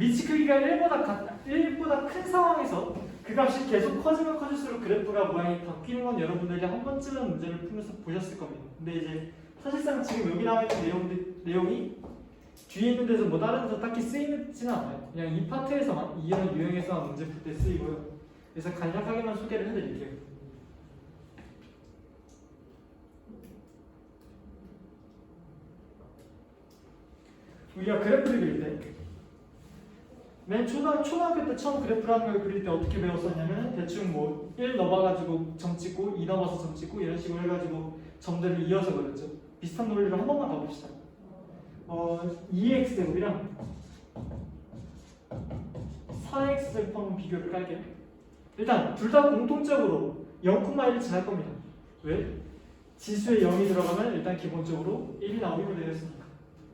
밑이 크기가 1보다 큰 상황에서 그 값이 계속 커지면 커질수록 그래프가 모양이 바뀌는 건 여러분들이 한 번쯤은 문제를 풀면서 보셨을 겁니다. 근데 이제 사실상 지금 여기 나와 있는 내용이 뒤에 있는 데서 뭐 다른 데서 딱히 쓰이지는 않아요. 그냥 이 파트에서만, 이런 유형에서만 문제 풀 때 쓰이고요. 그래서 간략하게만 소개를 해드릴게요. 우리가 그래프를 그릴 때 맨 초등학교 때 처음 그래프라는 걸 그릴 때 어떻게 배웠었냐면 대충 뭐 1 넘어가지고 점 찍고 2 넘어서 점 찍고 이런 식으로 해가지고 점들을 이어서 그렸죠. 비슷한 논리로 한 번만 더 봅시다. 2x제곱이랑 4x제곱 한번 비교를 깔게요. 일단 둘 다 공통적으로 0,1을 지날 겁니다. 왜? 지수에 0이 들어가면 일단 기본적으로 1이 나오기로 되어 있으니까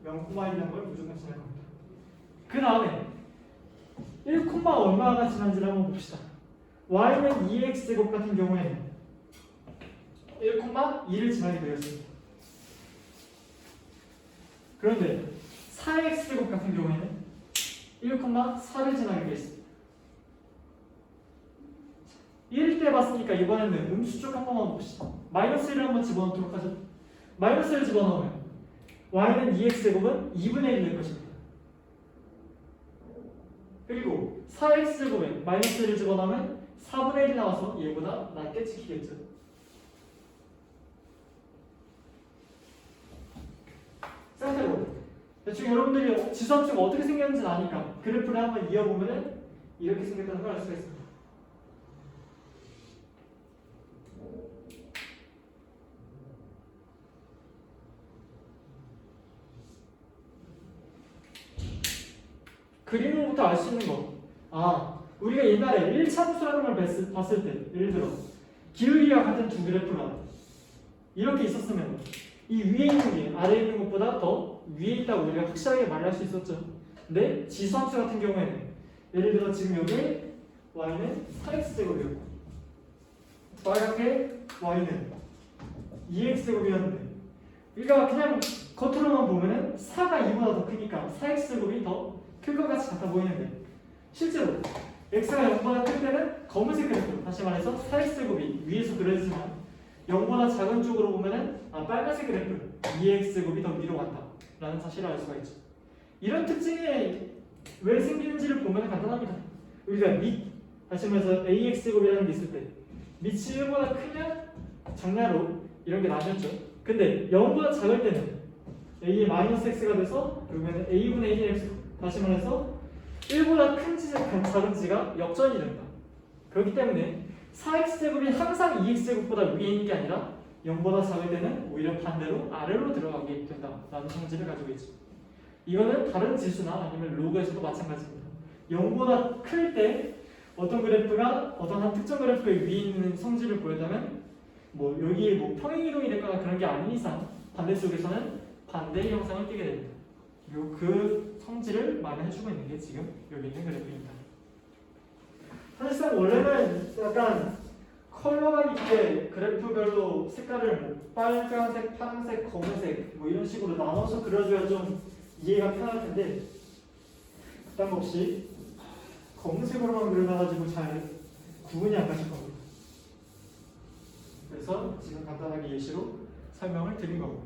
0,1이라는 걸 무조건 지날 겁니다. 그 다음에 1, 얼마가 지난지를 한번 봅시다. y는 2x제곱 같은 경우에는 1,2를 지나게 되었습니다. 그런데 4x제곱 같은 경우에는 1,4를 지나게 되었습니다. 1일 때 봤으니까 이번에는 음수 쪽 한 번만 봅시다. 마이너스 1을 한번 집어넣도록 하죠. 마이너스 1을 집어넣으면 y는 2x제곱은 2분의 1이 될 것입니다. 그리고 4x제곱에 마이너스 1을 집어넣으면 4분의 1이 나와서 얘보다 낮게 찍히겠죠. 상태로 대충 여러분들이 지수함수가 어떻게 생겼는지 아니까 그래프를 한번 이어보면 이렇게 생겼다는 걸 알 수가 있습니다. 그림을 부터 알 수 있는 거. 우리가 옛날에 1차함수라는 걸 봤을 때 예를 들어 기울기가 같은 두 그래프가 이렇게 있었으면 이 위에 있는 게 아래에 있는 것보다 더 위에 있다고 우리가 확실하게 말할 수 있었죠. 근데 지수함수 같은 경우에는 예를 들어 지금 여기 y는 4x제곱이었고 빨갛게 y는 2x제곱이었는데 우리가 그냥 겉으로만 보면은 4가 2보다 더 크니까 4x제곱이 더 클 것 같이 같아 보이는데 실제로 x가 0보다 클 때는 검은색 그래프, 다시 말해서 4x제곱이 위에서 그려지지만 0보다 작은 쪽으로 보면은 빨간색 그래프 2x제곱이 더 위로 간다 라는 사실을 알 수가 있죠. 이런 특징이 왜 생기는지를 보면 간단합니다. 우리가 다시 말해서 ax제곱이라는 게 있을 때 밑이 1보다 크면 정렬로 이런 게 나뉘었죠. 근데 0보다 작을 때는 a의 마이너스 x가 돼서 그러면 a분의 1x, 다시 말해서 1보다 큰 작은 지가 역전이 된다. 그렇기 때문에 4x제곱이 항상 2x제곱보다 위에 있는 게 아니라 0보다 작을 때는 오히려 반대로 아래로 들어가게 된다라는 성질을 가지고 있죠. 이거는 다른 지수나 아니면 로그에서도 마찬가지입니다. 0보다 클 때 어떤 그래프가 어떤 한 특정 그래프의 위에 있는 성질을 보였다면 뭐 여기에 뭐 평행이동이 될거나 그런 게 아닌 이상 반대쪽에서는 반대의 형상을 띠게 됩니다. 그리고 그 성질을 말해주고 있는 게 지금 여기 있는 그래프입니다. 사실상 원래는 약간 컬러감 있게 그래프별로 색깔을 뭐 빨간색, 파란색, 검은색 뭐 이런 식으로 나눠서 그려줘야 좀 이해가 편할 텐데 부담 없이 검은색으로만 그려놔가지고 잘 구분이 안 가실 겁니다. 그래서 지금 간단하게 예시로 설명을 드린 거고.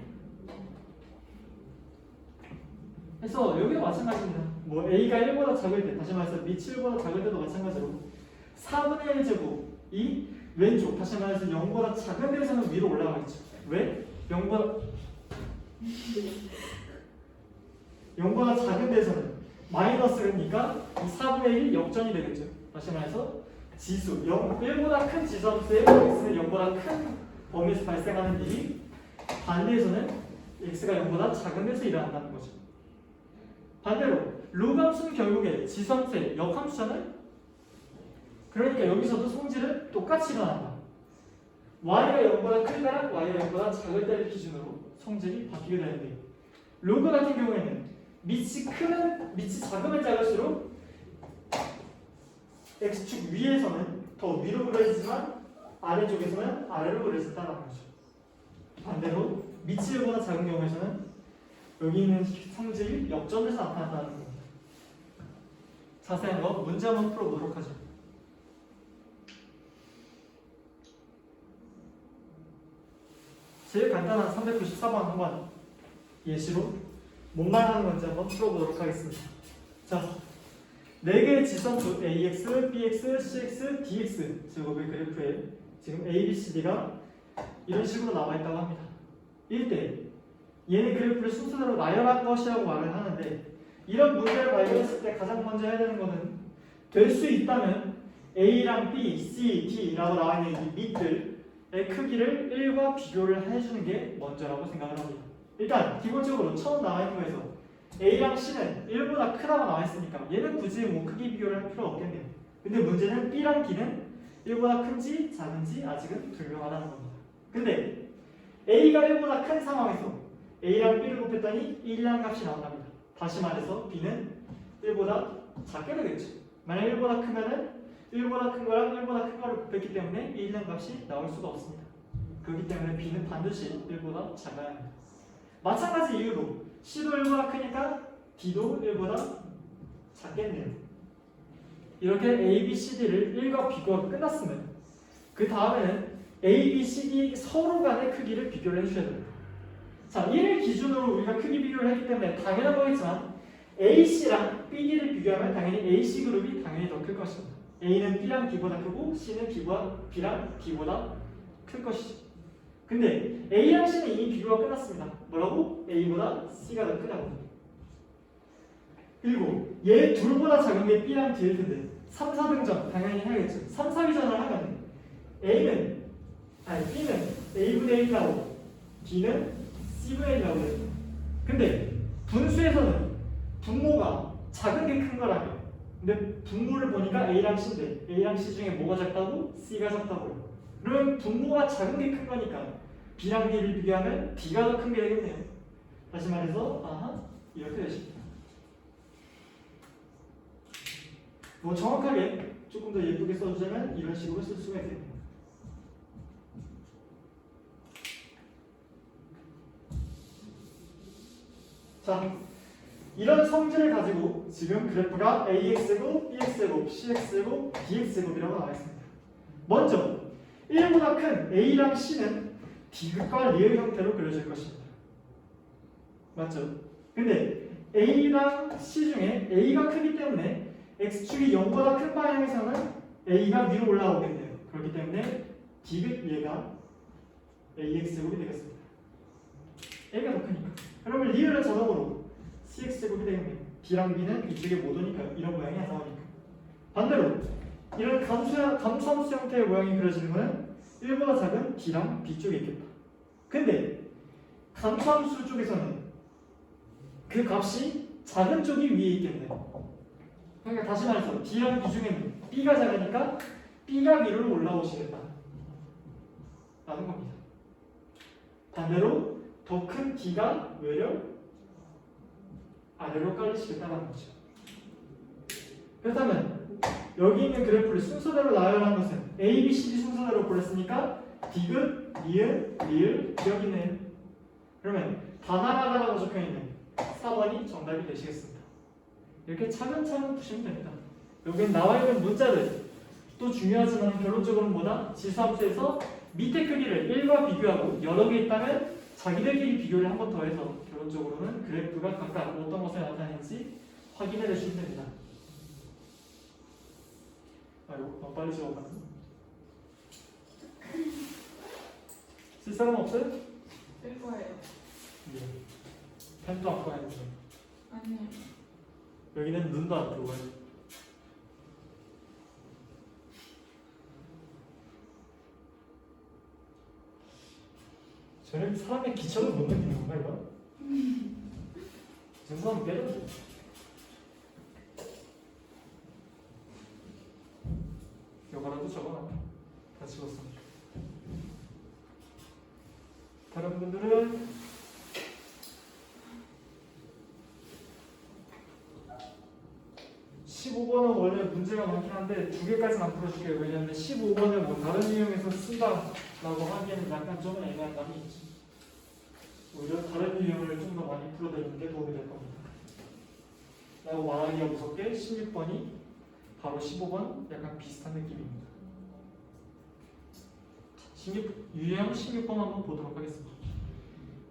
그래서 여기도 마찬가지입니다. 뭐 a가 1보다 작을 때, 다시 말해서 밑이 1보다 작을 때도 마찬가지로 4분의 1 제곱이 왼쪽, 다시 말해서 0보다 작은 데서는 위로 올라가겠죠. 왜? 0보다 작은 데서는 마이너스니까 이 4분의 1이 역전이 되겠죠. 다시 말해서 지수, 1보다 큰 지수함수에 x는 0보다 큰 범위에서 발생하는 일이 반대에서는 x가 0보다 작은 데서 일어난다는 거죠. 반대로 로그함수는 결국에 지수함수의 역함수잖아요. 그러니까 여기서도 성질은 똑같이 일어난다. y가 0보다 클 때랑 y가 0보다 작을 때를 기준으로 성질이 바뀌게 되는데 로그 같은 경우에는 밑이 작으면 작을수록 x축 위에서는 더 위로 그려지지만 아래쪽에서는 아래로 그려진다는 거죠. 반대로 밑이 1보다 작은 경우에서는 여기 있는 성질이 역전해서 나타난다는 겁니다. 자세한 거 문제 한번 풀어보도록 하죠. 제일 간단한 394번 한번 예시로 뭔 말하는 건지 한번 풀어보도록 하겠습니다. 자, 4개의 지선수 AX, BX, CX, DX 제곱의 그래프에 지금 A, B, C, D가 이런 식으로 나와 있다고 합니다. 이럴 때 얘네 그래프를 순서대로 나열한 것이라고 말을 하는데 이런 문제를 발견했을 때 가장 먼저 해야 되는 거는 될 수 있다면 A랑 B, C, D라고 나와 있는 이 밑들의 크기를 1과 비교를 해주는 게 먼저라고 생각을 합니다. 일단 기본적으로 처음 나와 있는 거에서 A랑 C는 1보다 크다고 나와 있으니까 얘는 굳이 뭐 크기 비교를 할 필요가 없겠네요. 근데 문제는 B랑 D는 1보다 큰지 작은지 아직은 불명하다는 겁니다. 근데 A가 1보다 큰 상황에서 A랑 B를 곱했더니 1이라는 값이 나온답니다. 다시 말해서 B는 1보다 작게 되겠죠. 만약 1보다 크면은 1보다 큰 거랑 1보다 큰 거를 곱했기 때문에 1이라는 값이 나올 수가 없습니다. 그렇기 때문에 B는 반드시 1보다 작아야 합니다. 마찬가지 이유로 C도 1보다 크니까 D도 1보다 작겠네요. 이렇게 A, B, C, D를 1과 비교가 끝났으면 그 다음에는 A, B, C, D 서로 간의 크기를 비교를 해주셔야 됩니다. 자, 1을 기준으로 우리가 크기 비교를 했기 때문에 당연한 거겠지만 AC랑 BD를 비교하면 당연히 AC 그룹이 당연히 더 클 것입니다. A는 B랑 D보다 크고 C는 B랑 D보다 클 것이죠. 근데 A랑 C는 이미 비교가 끝났습니다. 뭐라고? A보다 C가 더 크다고. 그리고 얘 둘보다 작은 게 B랑 D일 텐데 3, 4등전 당연히 해야겠죠. 3, 4위전을 하면 B는 A분의 1이라고 D는 C분의 1이라고 해요. 근데 분수에서는 분모가 작은 게 큰 거라며. 근데 분모를 보니까 A랑 C인데 A랑 C 중에 뭐가 작다고? C가 작다고요. 그러면 분모가 작은 게 큰 거니까 B랑 D를 비교하면 D가 더 큰 게 되겠네요. 다시 말해서 이렇게 되십니다. 뭐 정확하게 조금 더 예쁘게 써주자면 이런 식으로 쓸 수가 있겠네요. 자, 이런 성질을 가지고 지금 그래프가 AX제곱, BX제곱, CX제곱, DX제곱이라고 나와 있습니다. 먼저 1보다 큰 A랑 C는 디귿과 리을 형태로 그려질 것입니다. 맞죠? 근데 A랑 C 중에 A가 크기 때문에 X축이 0보다 큰 방향에서는 A가 위로 올라오겠네요. 그렇기 때문에 디귿 얘가 AX제곱이 되겠습니다. A가 더 크니까. 그러면 리을은 자동으로 CX제곱이 되겠네요. D랑 B는 이쪽에 못 오니까 이런 모양이 안 나오니까. 반대로 이런 감소함수 형태의 모양이 그려지는 것은 1보다 작은 D랑 B 쪽에 있겠다. 근데 감소함수 쪽에서는 그 값이 작은 쪽이 위에 있겠네요. 그러니까 다시 말해서 D랑 B 중에는 B가 작으니까 B가 위로 올라오시겠다 라는 겁니다. 반대로 더 큰 D가 외려 아래로 깔리시겠다는 거죠. 그렇다면 여기 있는 그래프를 순서대로 나열한 것은 A, B, C, D 순서대로 고렸으니까 디귿, 니은, 리을, 기억이네요. 그러면 다 나가다라고 적혀있는 4번이 정답이 되시겠습니다. 이렇게 차근차근 푸시면 됩니다. 여기는 나와있는 문자들 또 중요하지만 결론적으로는 뭐다? 지수함수에서 밑에 크기를 1과 비교하고 여러 개 있다면 자기들끼리 비교를 한 번 더 해서 결론적으로는 그래프가 각각 어떤 것을 나타내는지 확인해 주시면 됩니다. 아이고 너무 빨리 적어가네. 쓸 사람 없어요? 쓸 거예요. 네. 펜도 안 꺼내는 거. 아니요. 여기는 눈도 안 뜨고요. 저는 사람의 기척을 못 느끼는 건가 이거? 정수 한번 빼려줘. 요거라도 적어놔. 다 찍었어. 다른 분들은 (15번은) 원래 문제가 많긴 한데 2개까지는 안 풀어줄게요. 왜냐하면 15번을 뭐 다른 유형에서 쓴다라고 하기에는 약간 좀 애매한 감이 있죠. 오히려 다른 유형을 좀 더 많이 풀어드리는 게 도움이 될 겁니다. 라고 말하기가 무섭게 16번이 바로 15번 약간 비슷한 느낌입니다. 유형 16번 한번 보도록 하겠습니다.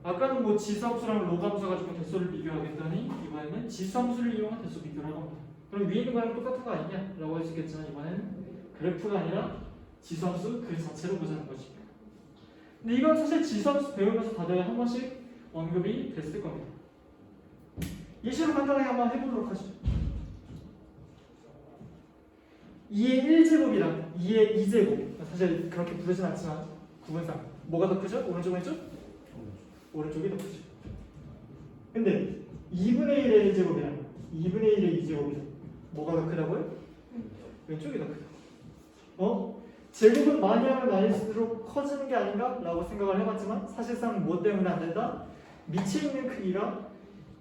아까는 뭐 지수함수랑 로함수 가지고 대소를 비교하겠더니 이번에는 지수함수를 이용한 대소 비교를 할 겁니다. 그럼 위에 있는 거랑 똑같은 거 아니냐? 라고 할 수 있겠지만 이번에는 그래프가 아니라 지수함수 그 자체로 보자는 거지. 근데 이건 사실 지수함수 배우면서 다들 한 번씩 언급이 됐을 겁니다. 예시로 간단하게 한번 해보도록 하죠. 2의 1제곱이랑 2의 2제곱, 사실 그렇게 부르진 않지만 구분상 뭐가 더 크죠? 오른쪽 왼쪽? 오른쪽이 더 크죠. 근데 2분의 1의 1제곱이랑 2분의 1의 2제곱이랑 뭐가 더 크다고요? 왼쪽이 더 크다. 제곱은 많이 하면 많을수록 커지는 게 아닌가? 라고 생각을 해봤지만 사실상 뭐 때문에 안 된다? 밑에 있는 크기가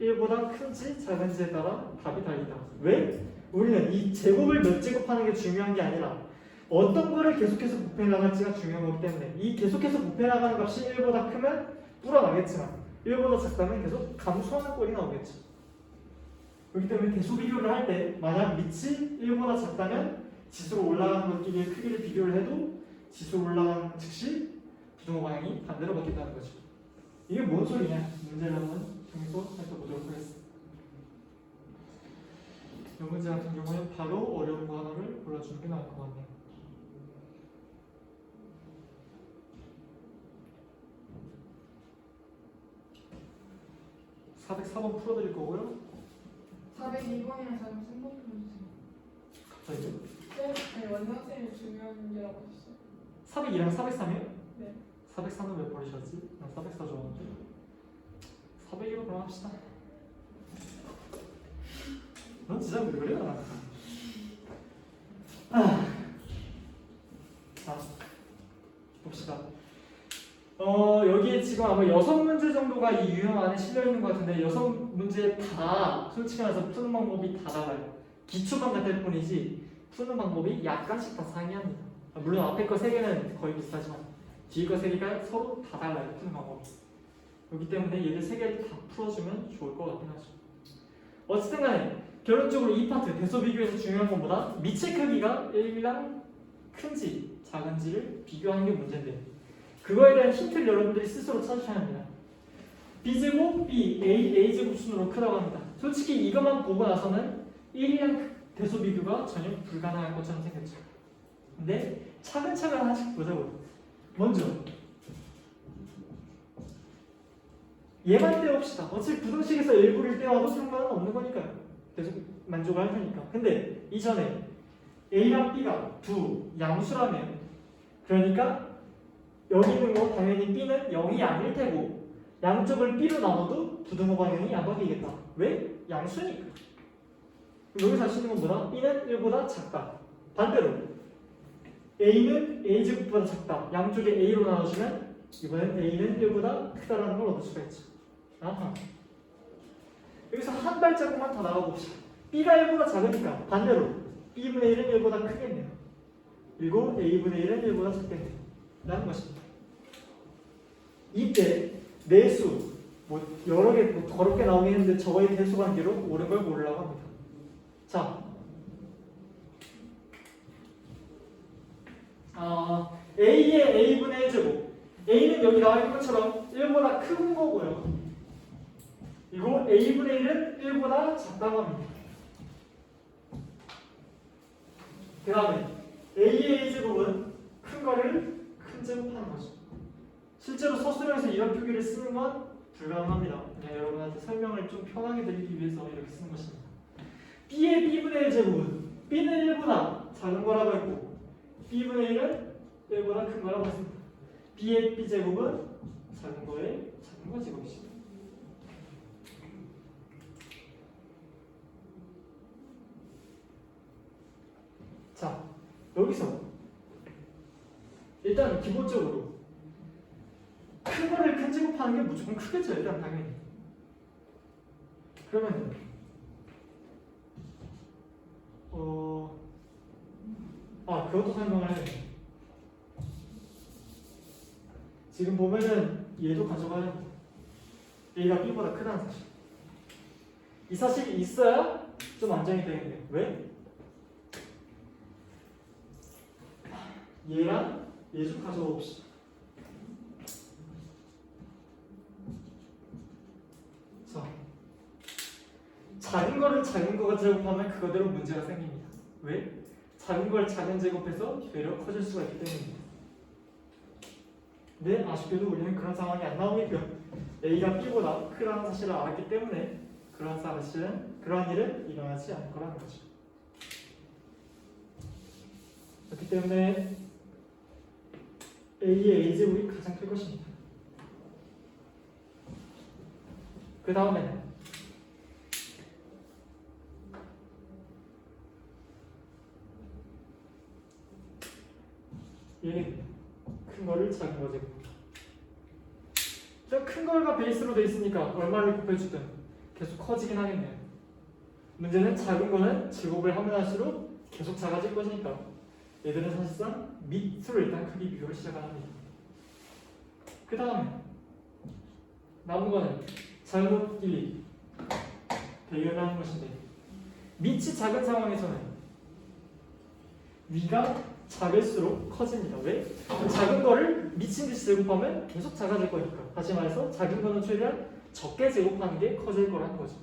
1보다 큰지 작은지에 따라 답이 달리다. 왜? 우리는 이 제곱을 몇 제곱하는 게 중요한 게 아니라 어떤 거를 계속해서 곱해 나갈지가 중요한 거기 때문에 이 계속해서 곱해 나가는 값이 1보다 크면 불어나겠지만 1보다 작다면 계속 감소하는 꼴이 나오겠죠. 그렇기 때문에 대소 비교를 할 때 만약 밑이 1보다 작다면 지수로 올라가는 것끼리의 크기를 비교를 해도 지수로 올라가는 즉시 부등호 방향이 반대로 바뀐다는 거죠. 이게 뭔 소리냐? 문제를 한번 정리해서 살펴보도록 하겠습니다. 이 문제 같은 경우는 바로 어려운 거 하나를 골라주는 게 나을 것 같네요. (404번) 풀어드릴 거고요. 402번이랑 403번 풀어주세요. 갑자기요? 아니 원장쌤이 중요한 문제라고 하셨어요. 402랑 403이요? 네. 403은 왜 버리셨지? 난 404 좋아하는데 402로 그럼 합시다. 넌 진짜 왜 그래? 자, 봅시다. 여기에 지금 아마 6문제 정도가 이 유형 안에 실려있는 것 같은데 6문제 다 솔직히 말해서 푸는 방법이 다 달라요. 기초만 같을 뿐이지 푸는 방법이 약간씩 다 상이합니다. 물론 앞에 거 3개는 거의 비슷하지만 뒤에 거 3개가 서로 다 달라요. 푸는 방법이. 그렇기 때문에 얘를 3개를 다 풀어주면 좋을 것 같긴 하죠. 어쨌든 간에 결론적으로 이 파트 대소 비교에서 중요한 것보다 밑의 크기가 1이랑 큰지 작은지를 비교하는 게 문제인데 그거에 대한 힌트를 여러분들이 스스로 찾으셔야 합니다. b제곱, b, a제곱 순으로 크다고 합니다. 솔직히 이것만 보고 나서는 1이랑 대소 비교가 전혀 불가능할 것처럼 생겼죠. 근데 차근차근 하나씩 보자고요. 먼저 얘만 떼봅시다. 어차피 부등식에서 일부를 떼와도 상관은 없는 거니까요. 계속 만족을 할 테니까. 근데 이전에 a랑 b가 두 양수라면 그러니까 여기 있는 거 당연히 b는 0이 아닐 테고 양쪽을 b로 나눠도 부등호 방향이 안 바뀌겠다. 왜? 양수니까. 여기서 할 수 있는 건 뭐다? b는 1보다 작다. 반대로 a는 a제곱보다 작다. 양쪽에 a로 나눠주면 이번엔 a는 1보다 크다라는 걸 얻을 수가 있죠. 아하. 여기서 한 발자국만 더 나가봅시다. b가 1보다 작으니까 반대로 b분의 1은 1보다 크겠네요. 그리고 a분의 1은 1보다 작겠네요. 라는 것입니다. 이때 내수 뭐 여러 개 뭐 더럽게 나오긴 했는데 저거의 대수 관계로 옳은 걸 고르려고 합니다. 자, a의 a분의 1제곱 a는 여기 나와 있는 것처럼 1보다 큰 거고요. 그리고 a분의 1은 1보다 작다고 합니다. 그 다음에 a의 a제곱은 큰 거를 큰 제곱하는 거죠. 실제로 서술형에서 이런 표기를 쓰는 건 불가능합니다. 그냥 여러분한테 설명을 좀 편하게 드리기 위해서 이렇게 쓰는 것입니다. b의 b분의 1 제곱은 b는 1보다 작은 거라고 했고 b분의 1은 1보다 큰 거라고 했습니다. b의 b 제곱은 작은 거에 작은 거 제곱이죠. 자, 여기서 일단 기본적으로 큰 거를 큰 제곱하는 게 무조건 크겠죠. 일단 당연히. 그러면 그것도 설명을 해야겠네. 지금 보면은 얘도 가져가야 합니다. A가 B보다 크다는 사실. 이 사실이 있어야 좀 안정이 되겠네요. 왜? 얘랑 얘 좀 가져가 봅시다. 자, 작은 거를 작은 거가 제곱하면 그거대로 문제가 생깁니다. 왜? 작은 걸 작은 제곱해서 되려 커질 수가 있기 때문입니다. 근데 아쉽게도 우리는 그런 상황이 안 나오게끔 A가 B보다 크다는 사실을 알았기 때문에 그러한 일은 일어나지 않을 거라는 거죠. 그렇기 때문에 A의 A제곱이 가장 클 것입니다. 그 다음에는 얘는 큰 거를 작은 거 제곱. 큰 걸가 베이스로 돼 있으니까 얼마를 곱해주든 계속 커지긴 하겠네요. 문제는 작은 거는 제곱을 하면 할수록 계속 작아질 것이니까 얘들은 사실상 밑으로 일단 크기 비교를 시작합니다. 그 다음에 남은 거는 잘못 길이 대결하는 것인데 밑이 작은 상황에서는 위가 작을수록 커집니다. 왜? 작은 거를 미친 듯이 제곱하면 계속 작아질 거니까. 다시 말해서 작은 거는 최대한 적게 제곱하는 게 커질 거라는 거죠.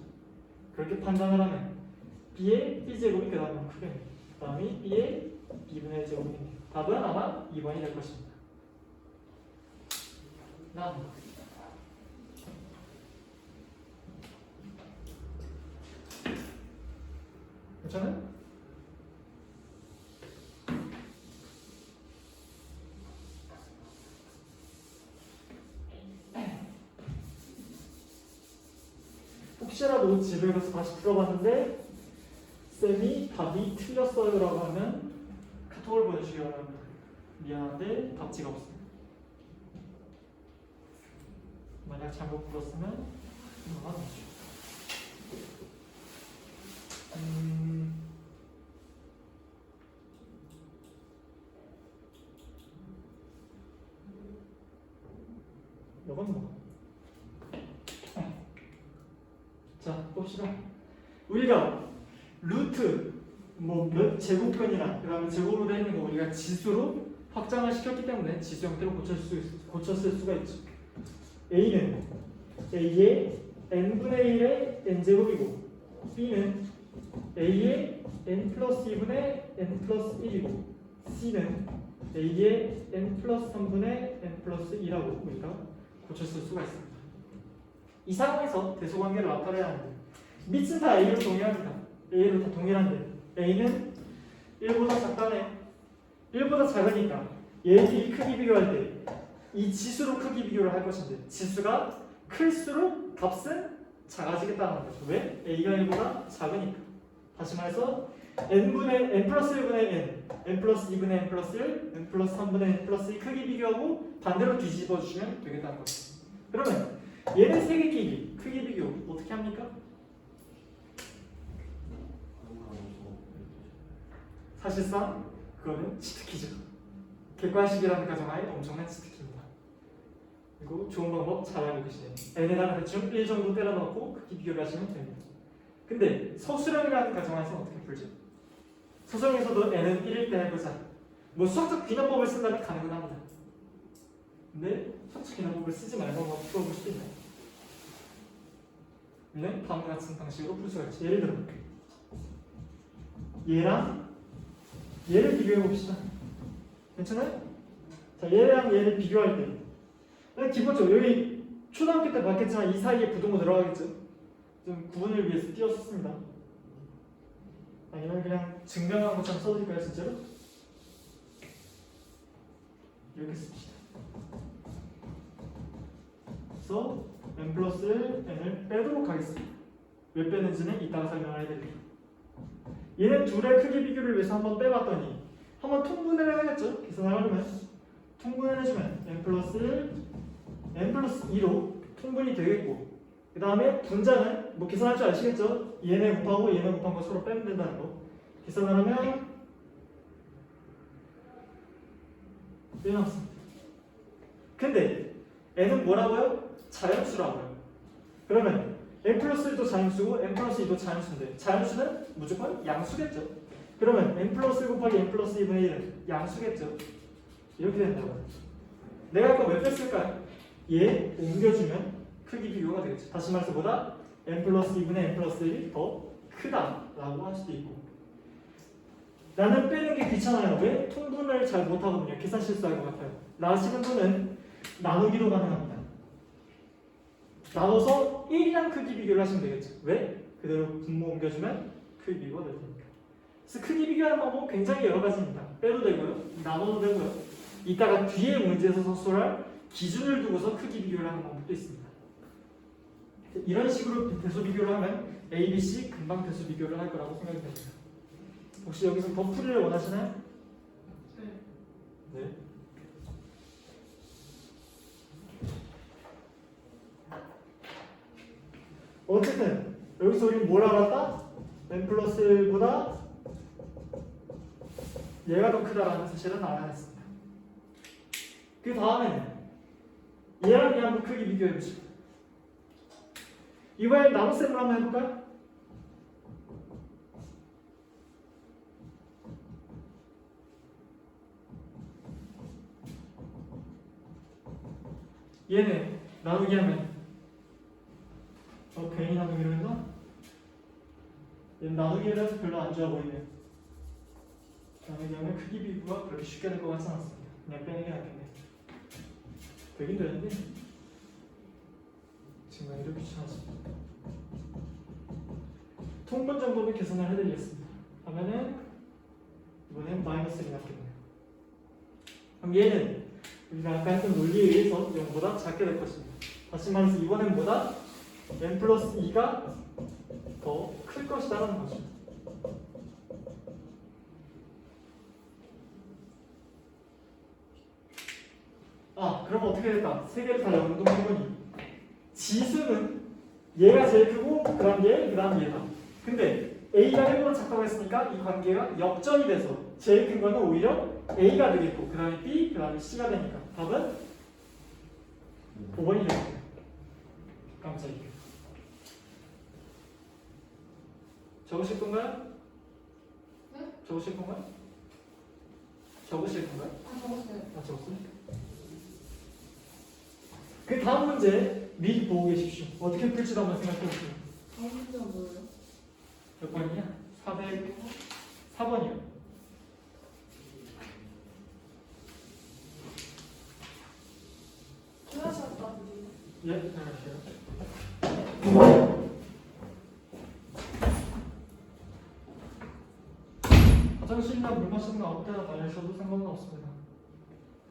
그렇게 판단을 하면 B의 B제곱이 그 다음에 크게 그 다음이 B의 B분의 1 제곱입니다. 답은 아마 2번이 될 것입니다. 다음 괜찮아요? 혹시라도 집에 가서 다시 풀어봤는데 쌤이 답이 틀렸어요 라고 하면 카톡을 보내주시기 바랍니다. 미안한데 답지가 없습니다. 만약 잘못 풀었으면 이거만 해주시오. 이건 뭐? 자, 봅시다. 우리가 루트 몇 제곱근이나 그 다음에 제곱으로 되어 있는 거 우리가 지수로 확장을 시켰기 때문에 지수 형태로 고쳤을 수가 있죠. A는 A의 n분의 1의 n제곱이고 B는 A의 n 플러스 2분의 n 플러스 1이고 C는 A의 n 플러스 3분의 n 플러스 2라고 우리가 고쳤을 수가 있습니다. 이 상황에서 대소관계를 나타내야 하는데 밑은 다 A로 동일합니다. A로 다 동일한데 A는 1보다 작다네요. 1보다 작으니까 얘들이 크기 비교할 때 이 지수로 크기 비교를 할 것인데 지수가 클수록 값은 작아지겠다는 거죠. 왜? A가 1보다 작으니까. 다시 말해서 n 플러스 1분의 n, n 플러스 2분의 n 플러스 1, n 플러스 3분의 n 플러스 2 크기 비교하고 반대로 뒤집어 주시면 되겠다는 거죠. 그러면 얘는 세 개 끼기, 크기 비교 어떻게 합니까? 사실상 그거는 치트키죠. 객관식이라는 가정하에 엄청난 치트키입니다. 그리고 좋은 방법 잘 알고 계시네요. n에다가 대충 1 정도 때려 넣고 크기 비교를 하시면 됩니다. 근데 서술형이라는 가정하에서는 어떻게 풀죠? 서술형에서도 n은 1일 때 해보자. 뭐 수학적 비난법을 쓴다면 가능은 합니다. 근데 수학적 비난법을 쓰지 말고 한번 풀어볼 수도 있나요? 우리는 다음과 같은 방식으로 풀 수가 있죠. 예를 들어 얘랑 얘를 비교해 봅시다. 괜찮아요? 자, 얘랑 얘를 비교할 때 기본적으로 여기 초등학교 때 봤겠지만 이 사이에 부동호 들어가겠죠. 좀 구분을 위해서 띄웠습니다. 아니면 그냥 증명한 것처럼 써드릴까요, 진짜로? 이렇게 씁시다. 그래서 n 플러스 n을 빼도록 하겠습니다. 왜 빼는지는 이따가 설명을 해드릴게요. 얘네 둘의 크기 비교를 위해서 한번 빼봤더니 한번 통분을 해야겠죠? 계산을 하려면 통분을 해주면 n 플러스 2로 통분이 되겠고 그 다음에 분자는 뭐 계산할 줄 아시겠죠? 얘네 곱하고 얘네 곱한 거 서로 빼면 된다는 거 계산을 하면 네 나왔습니다. 근데 n은 뭐라고요? 자연수라고요. 그러면 n 플러스 1도 자연수고 n 플러스 2도 자연수인데 자연수는 무조건 양수겠죠. 그러면 n 플러스 1 곱하기 n 플러스 2분의 1은 양수겠죠. 이렇게 된다고. 내가 아까 왜 뺐을까요? 얘 옮겨주면 크기 비교가 되겠죠. 다시 말해서 보다 n 플러스 2분의 n 플러스 1이 더 크다라고 할 수도 있고. 나는 빼는 게 귀찮아요. 왜? 통분을 잘 못하거든요. 계산 실수할 것 같아요. 나시는 분은 나누기도 가능합니다. 나눠서 1이랑 크기 비교를 하시면 되겠죠. 왜? 그대로 분모 옮겨주면 크기 비교가 될 테니까. 그래서 크기 비교하는 방법은 굉장히 여러 가지입니다. 빼도 되고요. 나눠도 되고요. 이따가 뒤에 문제에서 서술할 기준을 두고서 크기 비교를 하는 방법도 있습니다. 이런 식으로 대수 비교를 하면 A, B, C 금방 대수 비교를 할 거라고 생각이 됩니다. 혹시 여기서 더 풀이를 원하시나요? 네. 네. 어쨌든 여기서 우리 뭘 알았다? n 플러스 1보다 얘가 더 크다라는 사실은 알아냈습니다. 그 다음에는 얘랑 얘 한번 크기 비교해보시죠. 이번엔 나눗셈을 한번 해볼까요? 얘는 나누기 하면 괜히 나누기로 했나? 얘는 나누기를 해서 별로 안 좋아 보이네요. 나누기 하면 크기 비교가 그렇게 쉽게 될 것 같지 않습니다. 그냥 빼는 게 낫겠네요. 되긴 되는데 정말 이렇게 귀찮아집니다. 통분 정도는 계산을 해드리겠습니다. 하면은 이번엔 마이너스 1이 낫겠네요. 그럼 얘는 우리가 아까 했던 논리에 의해서 0보다 작게 될 것입니다. 다시 말해서 이번엔 보다 n 플러스 2가 더 클 것이다라는 거죠. 그럼 어떻게 될까? 세 개를 다 연동해보니 지수는 얘가 제일 크고 그 다음 얘, 그 다음 얘다. 근데 A가 1보다 작다고 했으니까 이 관계가 역전이 돼서 제일 큰 거는 오히려 A가 되겠고 그 다음에 B, 그 다음에 C가 되니까 답은 5번이 되겠네요. 깜짝이야. 적으실 건가요? 네? 적으실 건가요? 적으실 건가요? 적었어요. 적었어요? 그 다음 문제 미리 보고 계십시오. 어떻게 풀지도 한번 생각해 보세요. 다음 문제가 뭐예요? 몇 번이냐? 404번이요. 계산하셨다 보지. 예, 안녕하세요. 화장실이나 물 마시는 거 아무 때나 다니셔도 상관은 없습니다.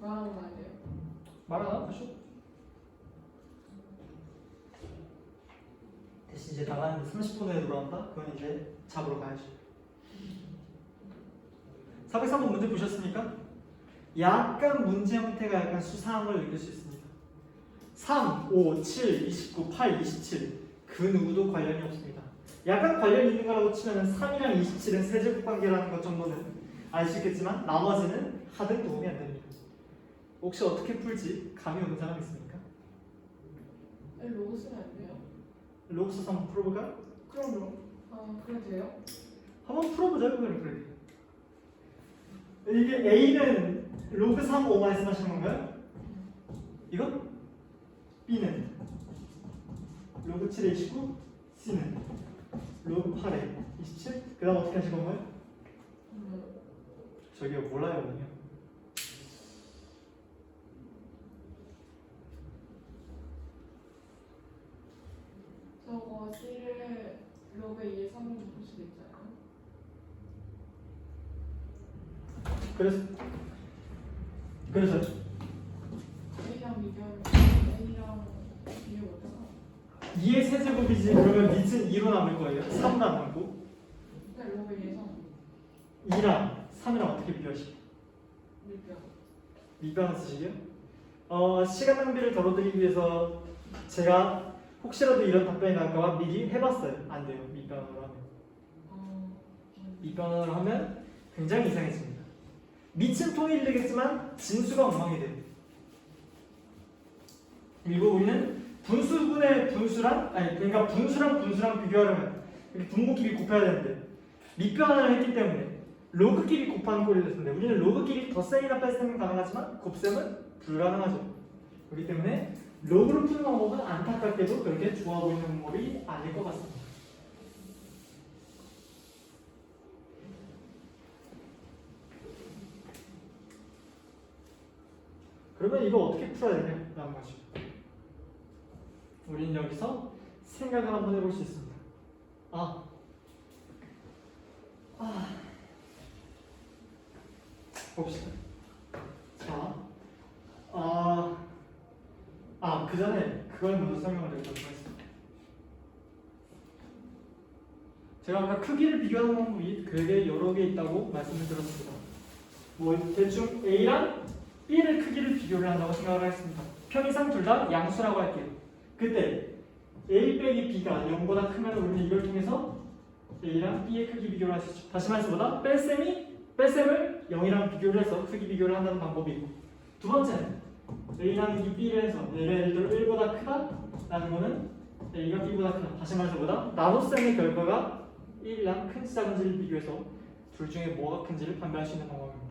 말하는 거 아니에요? 말 안 하셔? 대신 이제 나가는데 30분 후에 돌아온다? 그건 이제 잡으러 가야죠. 403번 문제 보셨습니까? 약간 문제 형태가 약간 수상한 걸 느낄 수 있습니다. 3, 5, 7, 29, 8, 27. 그 누구도 관련이 없습니다. 약간 관련이 있는 거라고 치면 3이랑 27은 세제곱 관계라는 것 정도는 알 수 있겠지만 나머지는 하등 도움이 안 됩니다. 혹시 어떻게 풀지 감이 오는 사람 있습니까? 로그 쓰면 안 돼요? 로그스 한번 풀어볼까요? 그럼요. 그래 돼요? 한번 풀어보자고 그래. 이게 A는 로그 3, 5 말씀하시는 건가요? 이거? B는 로그 7에 29, C는 로그 8에 27. 그 다음 어떻게 하실 건가요? 저기요 몰라요 그냥. 저거 C를 로그 2에 3으로 볼 수도 있잖아요. 그래서 A랑 비교하면 A랑 비교 못하나? 2의 세제곱이지. 그러면 밑은 2로 남을 거예요. 3 남고 네, 로그 2에 3. 2랑 3이랑 어떻게 비교하시죠? 밀뼈. 밑변을 쓰시게요? 시간 낭비를 덜어드리기 위해서 제가 혹시라도 이런 답변이 나올까봐 미리 해봤어요. 안 돼요. 밑변으로 하면. 밑변으로 하면 굉장히 이상해집니다. 밑은 통일되겠지만 진수가 엉망이 돼요. 그리고 우리는 분수분의 분수랑 그러니까 분수랑 분수랑 비교하려면 이렇게 분모끼리 곱해야 되는데 밑변을 했기 때문에 로그끼리 곱하는 꼴이 됐는데 우리는 로그끼리 덧셈이나 뺄셈은 가능하지만 곱셈은 불가능하죠. 그렇기 때문에 로그로 푸는 방법은 안타깝게도 그렇게 좋아 보이는 방법이 아닐 것 같습니다. 그러면 이거 어떻게 풀어야 되냐라는 거죠. 우리는 여기서 생각을 한번 해볼 수 있습니다. 봅시다. 자, 그 전에 그걸 먼저 설명을 드리도록 하겠습니다. 제가 아까 크기를 비교하는 방법이 되게 여러 개 있다고 말씀을 드렸습니다. 뭐 대충 A랑 B를 크기를 비교를 한다고 생각을 하겠습니다. 편의상 둘 다 양수라고 할게요. 그때 A 빼기 B가 0보다 크면 우리는 이걸 통해서 A랑 B의 크기 비교를 할 수 있죠. 다시 말해서 뺄셈을 0이랑 비교를 해서 크기 비교를 한다는 방법이 있고, 두 번째는 A랑 이 B를 해서 얘가 예를 들어 1보다 크다라는 거는 A가 B보다 크다. 다시 말해서 나눗셈의 결과가 1이랑 큰지 작은지를 비교해서 둘 중에 뭐가 큰지를 판별할 수 있는 방법입니다.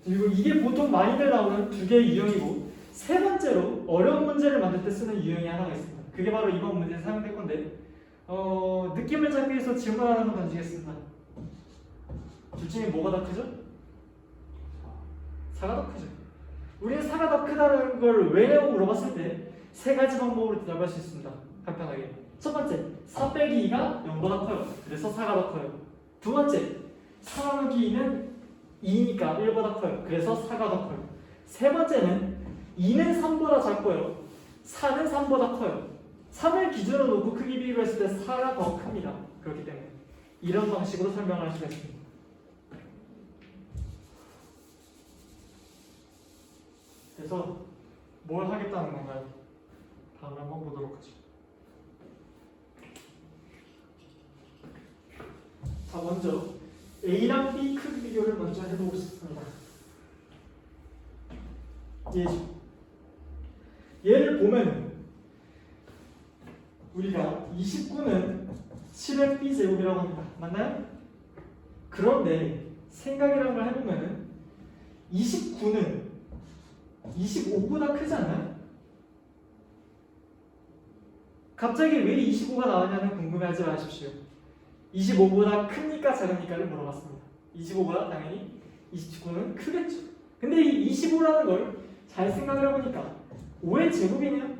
그리고 이게 보통 많이들 나오는 두 개의 유형이고, 세 번째로 어려운 문제를 만들 때 쓰는 유형이 하나가 있습니다. 그게 바로 이번 문제에 사용될 건데, 느낌을 잡기 위해서 질문 하나 던지겠습니다. 둘 중에 뭐가 더 크죠? 사가 더 크죠. 우리는 사가 더 크다는 걸 왜냐고 물어봤을 때 세 가지 방법으로 대답할 수 있습니다. 간단하게. 첫 번째, 4 빼기 2가 0보다 커요. 그래서 사가 더 커요. 두 번째, 4 나누기 2는 2니까 1보다 커요. 그래서 사가 더 커요. 세 번째는 2는 3보다 작고요. 4는 3보다 커요. 3을 기준으로 놓고 크기 비교를 했을 때 4가 더 큽니다. 그렇기 때문에 이런 방식으로 설명할 수가 있습니다. 그래서 뭘 하겠다는 건가요? 다음에 한번 보도록 하죠. 자, 먼저 A랑 B 크기 비교를 먼저 해보겠습니다. 얘를 보면 우리가 29는 7의 B제곱이라고 합니다. 맞나요? 그런데 생각이라는 걸 해보면 29는 25보다 크지 않나요? 갑자기 왜 25가 나왔냐는 궁금해하지 마십시오. 25보다 크니까 작으니까를 물어봤습니다. 25보다 당연히 29는 크겠죠. 근데 이 25라는 걸 잘 생각을 해보니까 5의 제곱이냐?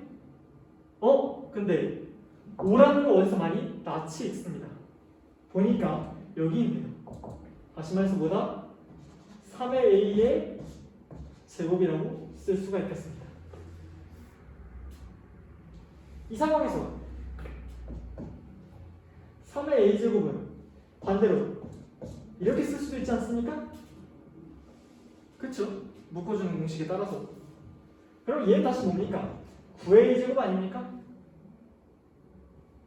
근데 5라는 거 어디서 많이 낯이 있습니다. 보니까 여기 있네요. 다시 말해서 3의 A의 제곱이라고 쓸 수가 있겠습니다. 이 상황에서 3의 A제곱은 반대로 이렇게 쓸 수도 있지 않습니까? 그쵸? 묶어주는 공식에 따라서. 그럼 얘는 다시 뭡니까? 9의 A제곱 아닙니까?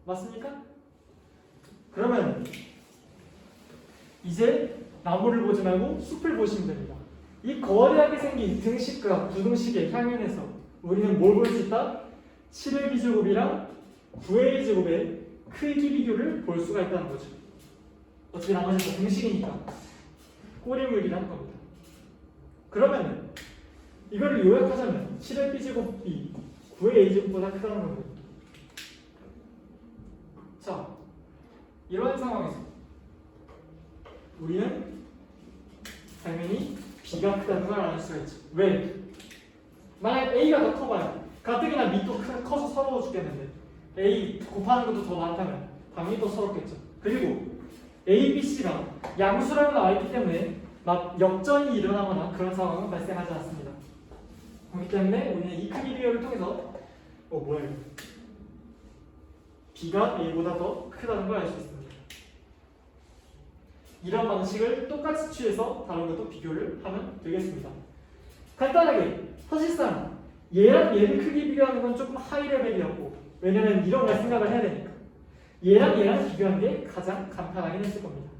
맞습니까? 그러면 이제 나무를 보지 말고 숲을 보시면 됩니다. 이 거대하게 생긴 등식과 부등식의 향연에서 우리는 뭘 볼 수 있다? 7의 B제곱이랑 9의 A제곱의 크기 비교를 볼 수가 있다는 거죠. 어차피 나머지는 등식이니까 꼬리물이라는 겁니다. 그러면 이거를 요약하자면 7의 B제곱이 9의 A제곱보다 크다는 겁니다. 자, 이러한 상황에서 우리는 당연히 B가 크다는 걸 알 수가 있죠. 왜? 만약 A가 더 커봐요. 가뜩이나 밑도 커서 서러워 죽겠는데 A 곱하는 것도 더 많다면 당연히 또 서럽겠죠. 그리고 A, B, C가 양수라고 나와있기 때문에 막 역전이 일어나거나 그런 상황은 발생하지 않습니다. 그렇기 때문에 우리는 이 크기 비교를 통해서 B가 A보다 더 크다는 걸 알 수 있습니다. 이런 방식을 똑같이 취해서 다른 것도 비교를 하면 되겠습니다. 간단하게 사실상 얘랑 얘를 크기 비교하는 건 조금 하이 레벨이었고, 왜냐면 이런 걸 생각을 해야 되니까 얘랑 비교하는 게 가장 간단하긴 했을 겁니다.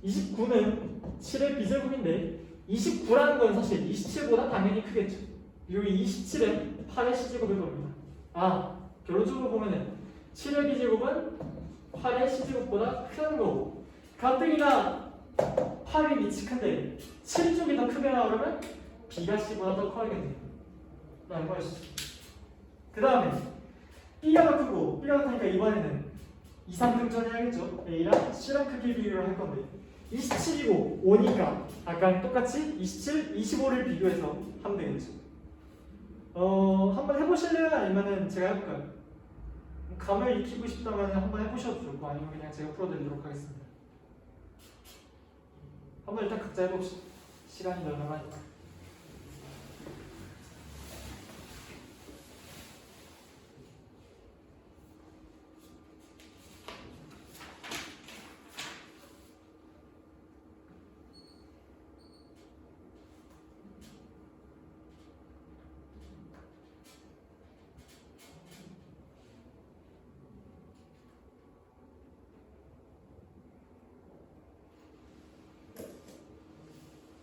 29는 7의 B제곱인데 29라는 건 사실 27보다 당연히 크겠죠. 그리고 27은 8의 C제곱일 겁니다. 결론적으로 보면은 7의 B제곱은 8의 C제곱보다 큰 거고, 가뜩이나 8이 밑이 큰데 7쪽이 더 크게 나오려면 B가 C보다 더 커야겠네요. 라는 거였어. 그 다음에 B가 더 크고 B가 더 크니까 이번에는 2, 3등전 해야겠죠. A랑 C랑 크기 비교를 할 건데 27이고 5니까 아까랑 똑같이 27, 25를 비교해서 하면 되겠죠. 한번 해보실래요? 아니면은 제가 해볼까요? 감을 익히고 싶다면 한번 해보셔도 좋고 아니면 그냥 제가 풀어드리도록 하겠습니다. 한번 일단 각자 해봅시다. 시간이 널널하니까.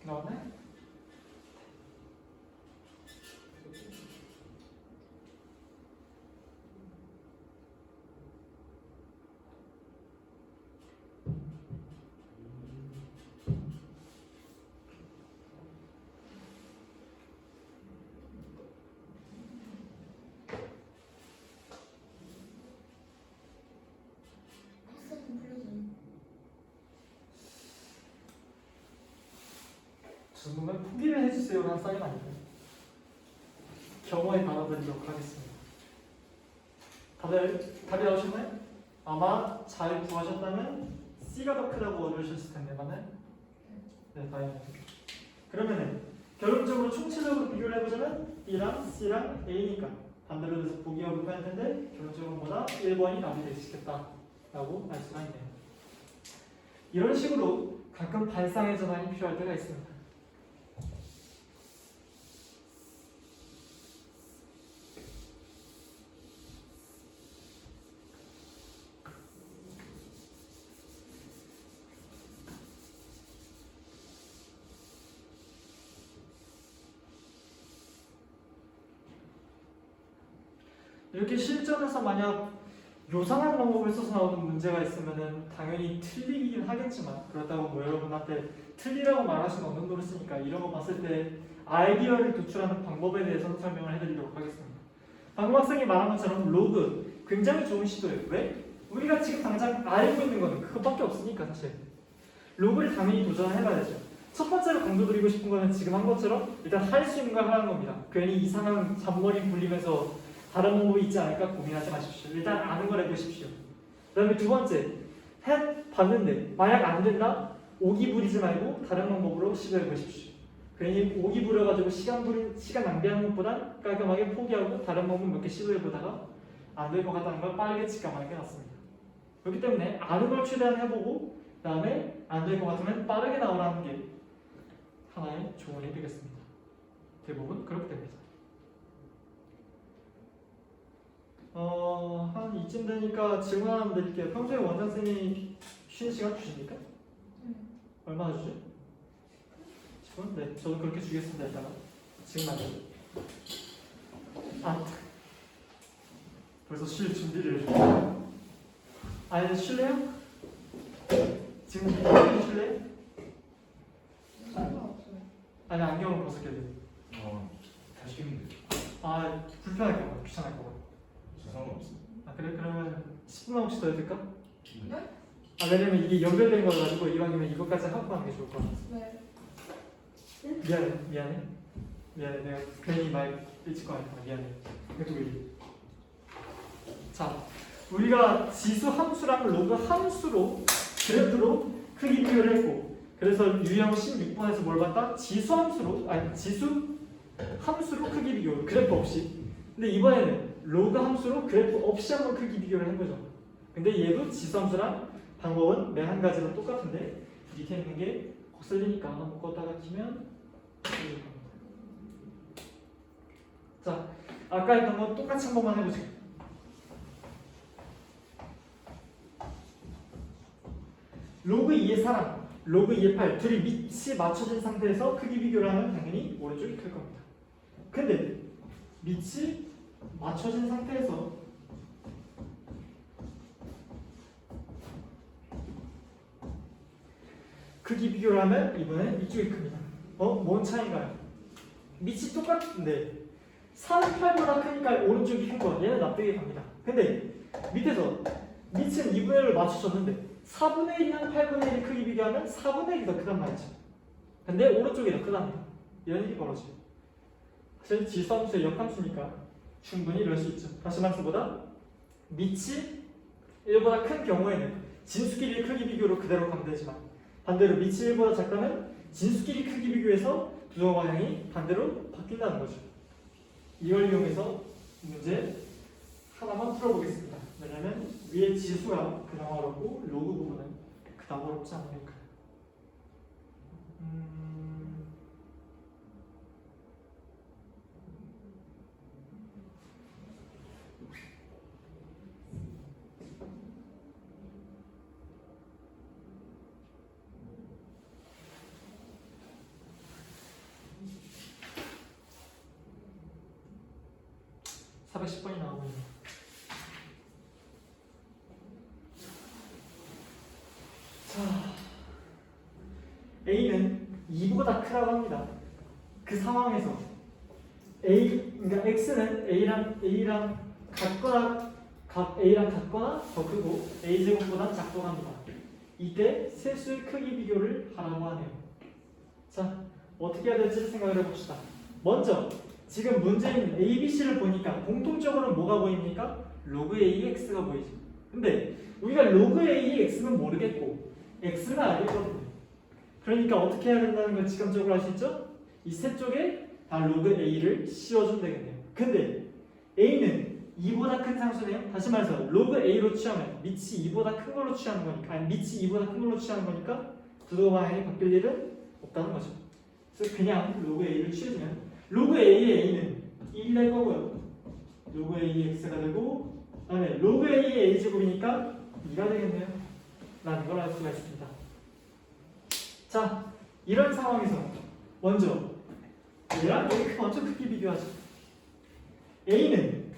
나오네? 학생 좀 풀려줘요. 저 정도면 포기를 해주세요라는 사인 아닌가요? 경호에 받아들이도록 하겠습니다. 다들 답이 나오셨나요? 아마 잘 구하셨다면 C가 더 크다고 얻으셨을 텐데 맞나요? 네, 다행이네요. 그러면은 결론적으로 총체적으로 비교를 해보자면 B랑 C랑 A니까 반대로 돼서 보기가 불편할 텐데 결론적으로 보다 1번이 답이 될 수 있겠다라고 알 수가 있네요. 이런 식으로 가끔 발상의 전환이 필요할 때가 있습니다. 이렇게 실전에서 만약 요상한 방법을 써서 나오는 문제가 있으면은 당연히 틀리긴 하겠지만 그렇다고 뭐 여러분한테 틀리라고 말할 수는 없는 노릇이니까 이런 거 봤을 때 아이디어를 도출하는 방법에 대해서 설명을 해드리도록 하겠습니다. 방금 학생이 말한 것처럼 로그 굉장히 좋은 시도예요. 왜? 우리가 지금 당장 알고 있는 거는 그것밖에 없으니까 사실 로그를 당연히 도전을 해봐야죠. 첫 번째로 강조드리고 싶은 거는 지금 한 것처럼 일단 할 수 있는 걸 하는 겁니다. 괜히 이상한 잔머리 굴리면서 다른 방법이 있지 않을까 고민하지 마십시오. 일단 아는 걸 해보십시오. 그 다음에 두 번째, 해봤는데 만약 안 된다? 오기 부리지 말고 다른 방법으로 시도해보십시오. 괜히 오기 부려가지고 시간 낭비하는 것보단 깔끔하게 포기하고 다른 방법 몇 개 시도해보다가 안 될 것 같다는 걸 빠르게 직감하는 게 낫습니다. 그렇기 때문에 아는 걸 최대한 해보고 그 다음에 안 될 것 같으면 빠르게 나오라는 게 하나의 조언이 되겠습니다. 대부분 그렇게 됩니다. 한 이쯤 되니까 질문 하나 드릴게요. 평소에 원장쌤이 쉬는 시간 주십니까? 얼마나 주죠? 10분? 네, 저도 그렇게 주겠습니다. 일단은 지금 맞아요. 벌써 쉴 준비를 해주세요. 아니, 쉴래요? 지금 쉴래요? 상관없어요. 아니, 안경을 벗을게 돼요. 다시 힘들. 불편할까봐, 귀찮을까봐. 상관없어. 그래? 그러면 10분만 혹시 더 해줄까? 네? 왜냐면 이게 연결된 거 가지고 이왕이면 이것까지 하고 하는 게 좋을 것 같아. 네. 미안해. 내가 괜히 말 일찍 꺼냈구나. 미안해. 이것도 왜 이래. 자, 우리가 지수 함수랑 로그 함수로 그래프로 크기 비교를 했고, 그래서 유형 16번에서 뭘 봤다? 지수 함수로 크기 비교, 그래프 없이. 근데 이번에는 로그 함수로 그래프 없이 한번 크기 비교를 해보죠. 근데 얘도 지수 함수랑 방법은 맨 한 가지로 똑같은데 밑에 있는 게 거슬리니까 묶었다가 키면 자, 아까 했던 거 똑같이 한 번만 해보세요. 로그 2의 4랑 로그 2의 8 둘이 밑이 맞춰진 상태에서 크기 비교를 하면 당연히 오른쪽이 클 겁니다. 근데 밑이 맞춰진 상태에서 크기 비교를 하면 이번엔 이쪽이 큽니다. 뭔 차이인가요? 밑이 똑같은데 4는 8보다 크니까 오른쪽이 큰 거. 얘는 납득이 갑니다. 근데 밑에서 밑은 2분의 1로 맞추셨는데 4분의 1이랑 8분의 1의 크기 비교하면 4분의 1이 더 크단 말이죠. 근데 오른쪽이 더 크답니다. 이런 일이 벌어져요. 사실 지수함수의 역함수니까 충분히 이럴 수 있죠. 다시 함수보다 밑이 1보다 큰 경우에는 진수끼리 크기 비교로 그대로 가면 되지만 반대로 밑이 1보다 작다면 진수끼리 크기 비교에서 부정 방향이 반대로 바뀐다는 거죠. 이걸 이용해서 문제 하나만 풀어보겠습니다. 왜냐면 위에 지수가 그나마 어렵고 로그 부분은 그다음 어렵지 않으니까. 410번이 나오고 있네요. 자, A는 2보다 크다고 합니다. 그 상황에서 그러니까 X는 A랑 같거나 더 크고 A제곱보다 작다고 합니다. 이때 세수의 크기 비교를 하라고 하네요. 자, 어떻게 해야 될지 생각을 해봅시다. 먼저 지금 문제에 있는 A, B, C를 보니까 공통적으로 뭐가 보입니까? 로그 AX가 보이죠. 근데 우리가 로그 AX는 모르겠고 X는 알겠거든요. 그러니까 어떻게 해야 된다는 걸 직감적으로 알 수 있죠? 이 세 쪽에 다 로그 A를 씌워주면 되겠네요. 근데 A는 2보다 큰 상수네요. 다시 말해서 로그 A로 취하면 밑이 2보다 큰 걸로 취하는 거니까 밑이 2보다 큰 걸로 취하는 거니까 부도 방향이 바뀔 일은 없다는 거죠. 그래서 그냥 로그 A를 취해주면 로그 A의 A는 1 될 거고요. 로그 A의 X가 되고 그다음에 로그 A의 A제곱이니까 2가 되겠네요. 라는 걸 알 수가 있습니다. 자, 이런 상황에서 먼저 얘랑 A 먼저 크기 비교하죠. A는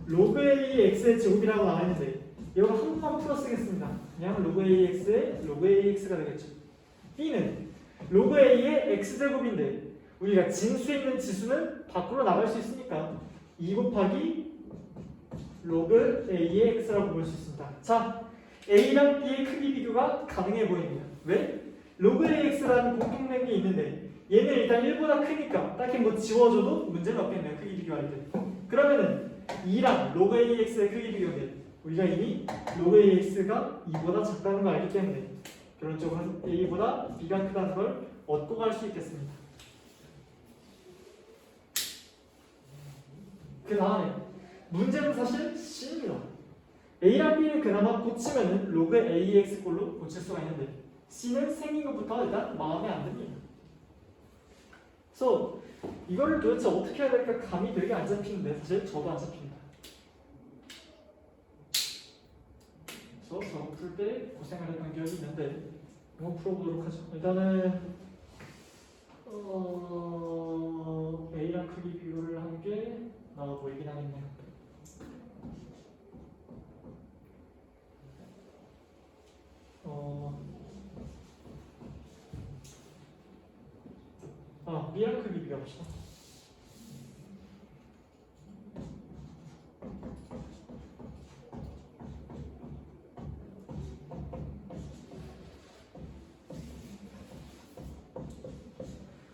로그 A의 X의 제곱이라고 나와있는데 이거 한 번만 풀어 쓰겠습니다. 그냥 로그 AX의 로그 AX가 되겠죠. B는 로그 A의 X제곱인데 우리가 진수에 있는 지수는 밖으로 나갈 수 있으니까 2 곱하기 로그 A의 X라고 볼 수 있습니다. 자, A랑 B의 크기 비교가 가능해 보입니다. 왜? 로그 AX라는 공통된 게 있는데 얘는 일단 1보다 크니까 딱히 뭐 지워줘도 문제는 없겠네요. 크기 비교할 때. 그러면은 2랑 로그 AX의 크기 비교인데 우리가 이미 로그 AX가 2보다 작다는 걸 알기 때문에 결론적으로 A보다 B가 크다는 걸 얻고 갈 수 있겠습니다. 그 다음에 문제는 사실 C입니다. A랑 B는 그나마 고치면은 로그 AX 꼴로 고칠 수가 있는데 C는 생긴 것부터 일단 마음에 안 듭니다. 그래서 이거를 도대체 어떻게 해야 될까 감이 되게 안 잡히는데 사실 저도 안 잡힙니다. 그래서 저거 풀 때 고생을 했던 기억이 있는데 이거 풀어보도록 하죠. 일단은 A랑 크기 비교를 한 게 나와 보이긴 하겠네요. B랑 크기 비교합시다.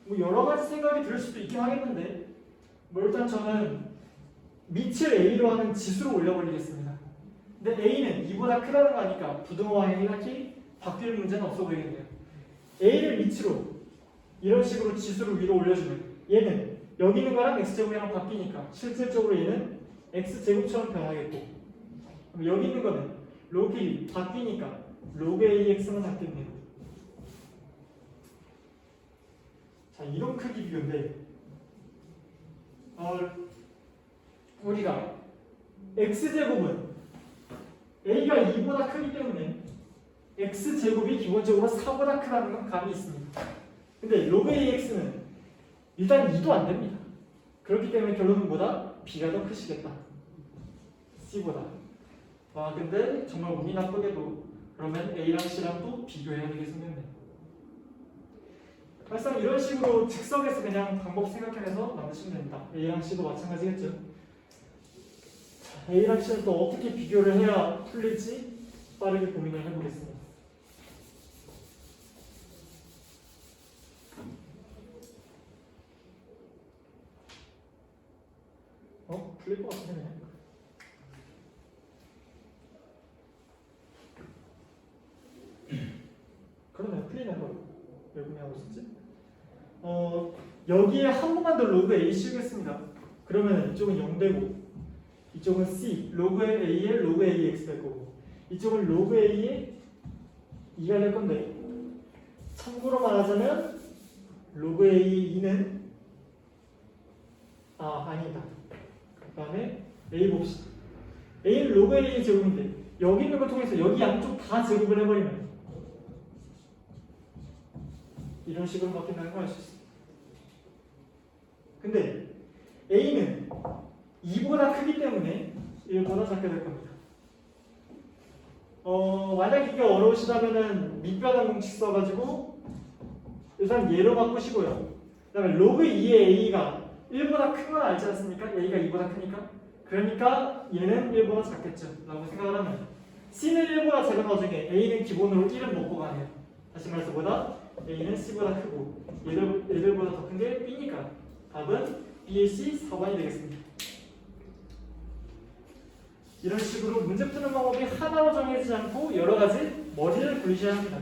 뭐 여러 가지 생각이 들 수도 있긴 하겠는데 뭐 일단 저는 밑을 A로 하는 지수로 올려버리겠습니다. 근데 A는 2보다 크다는 거 아니까 부등호 방향이 딱히 바뀔 문제는 없어 보이겠네요. A를 밑으로 이런 식으로 지수를 위로 올려주면 얘는 여기 있는 거랑 X제곱이랑 바뀌니까 실질적으로 얘는 X제곱처럼 변하겠고 그럼 여기 있는 거는 로그이 바뀌니까 로그 AX만 바뀌네요. 자, 이런 크기 비교인데 우리가 X제곱은 A가 2보다 크기 때문에 X제곱이 기본적으로 4보다 크다는 건 감이 있습니다. 근데 로그 AX는 일단 2도 안 됩니다. 그렇기 때문에 결론은 뭐다? B가 더 크시겠다. C보다. 근데 정말 운이 나쁘게도 그러면 A랑 C랑 또 비교해야 되게 생겼네. 사실상 이런 식으로 즉석에서 그냥 방법 생각해내서 만드시면 됩니다. A랑 C도 마찬가지겠죠. 자, A랑 C는 또 어떻게 비교를 해야 풀릴지 빠르게 고민을 해보겠습니다. 풀릴 것 같긴 해. 그러네, 풀리네. 왜 고민하고 있었지? 여기에 한 번만 더 로그 A 씌우겠습니다. 그러면 이쪽은 0 되고, 이쪽은 C, 로그 A에 로그 AX 될 거고, 이쪽은 로그 A에 2가 될 건데, 참고로 말하자면 로그 A2는 아니다. 그 다음에 A 봅시다. A는 로그 A 제곱인데 여기 있는 걸 통해서 여기 양쪽 다 제곱을 해버리면 이런 식으로 바뀐다는 걸 알 수 있습니다. 근데 A는 2보다 크기 때문에 1보다 작게 될 겁니다. 만약 이게 어려우시다면은 밑변환 공식 써가지고 일단 얘로 바꾸시고요. 그 다음에 로그 2의 A가 1보다 큰 건 알지 않습니까? A가 2보다 크니까. 그러니까 얘는 1보다 작겠죠 라고 생각을 하면 C는 1보다 작은 와중에 A는 기본으로 1은 먹고 가네요. 다시 말해서 보다 A는 C보다 크고 얘들보다 더 큰 게 B니까 답은 B의 C 4번이 되겠습니다. 이런 식으로 문제 푸는 방법이 하나로 정해지지 않고 여러 가지 머리를 굴리셔야 합니다.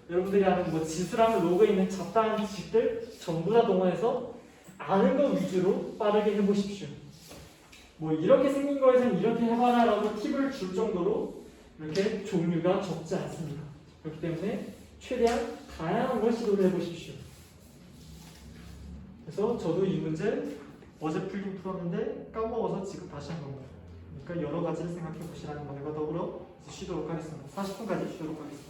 여러분들이 아는 뭐 지수랑 로그에 있는 잡다한 지식들 전부 다 동원해서 아는 거 위주로 빠르게 해보십시오. 뭐 이렇게 생긴 거에선 이렇게 해봐라 라고 팁을 줄 정도로 이렇게 종류가 적지 않습니다. 그렇기 때문에 최대한 다양한 걸 시도를 해보십시오. 그래서 저도 이 문제 어제 풀긴 풀었는데 까먹어서 지금 다시 한 겁니다. 그러니까 여러 가지를 생각해 보시라는 말과 더불어 쉬도록 하겠습니다. 40분까지 쉬도록 하겠습니다.